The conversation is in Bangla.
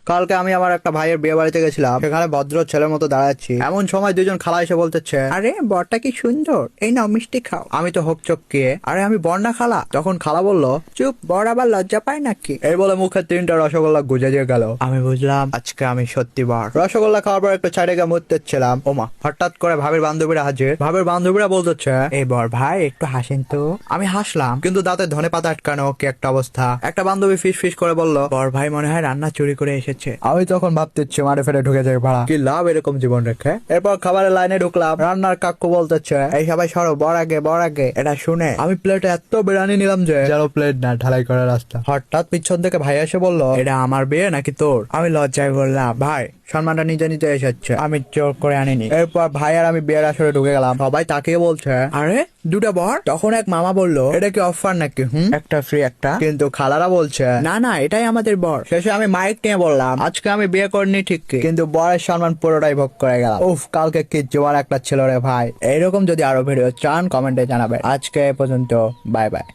কালকে আমি আমার একটা ভাইয়ের বিয়ে বাড়িতে গেছিলাম, সেখানে ভদ্র ছেলের মতো দাঁড়াচ্ছি, এমন সময় দুজন খালা এসে বলতেছে, আরে বরটা কি সুন্দর, এই নাও মিষ্টি খাও। আমি তো হকচকিয়ে, আরে আমি বর না খালা। তখন খালা বলল, চুপ, বর আবার লজ্জা পায় নাকি? এই বলে মুখে 3টা রসগোল্লা গুজে দিয়ে গেল। আমি বুঝলাম আজকে আমি সত্যি বর। রসগোল্লা খাওয়ার পর একটু ছাইড়ে গিয়ে মুততেছিলাম, ওমা হঠাৎ করে ভাবির বান্ধবীরা হাজির। ভাবির বান্ধবীরা বলতেছে, এই বর ভাই একটু হাসেন তো। আমি হাসলাম, কিন্তু দাঁতে ধনে পাতা আটকানো, কি একটা অবস্থা। একটা বান্ধবী ফিস ফিস করে বলল, বর ভাই মনে হয় রান্না চুরি করে এসেছে। আমি তখন ভাবতেছি মারে ফেরে ঢুকে যায় ভাড়া, কি লাভ এরকম জীবন রেখে। এরপর খাবারের লাইনে ঢুকলাম, রান্নার কাকু বলতেছে, এই সবাই সরো, বর আগে বর আগে। এটা শুনে আমি প্লেটে এত বিরিয়ানি নিলাম যে যেন প্লেট না ঢালাই করা রাস্তা। হঠাৎ পিছন থেকে ভাই এসে বলল, এটা আমার বিয়ে নাকি তোর? আমি লজ্জায় বললাম, ভাই সম্মানটা নিজে নিজে এসেছে, আমি জোর করে আনিনি। এরপর ভাই আর আমি বিয়ের আসরে ঢুকে গেলাম। সবাই তাকিয়ে বলছে, আরে দুটা বর। তখন এক মামা বলল, এটা কি অফার নাকি? একটা ফ্রি একটা। কিন্তু খালারা বলছে, না না এটাই আমাদের বর। শেষে আমি মাইক নিয়ে বললাম, আজকে আমি বিয়ে করিনি ঠিক, কিন্তু বরের সম্মান পুরোটাই ভোগ করে গেলাম। উফ, কালকে কি জোয়ার একটা ছিল রে ভাই। এইরকম যদি আরো ভিডিও চান কমেন্টে জানাবেন। আজকে এ পর্যন্ত, বাই বাই।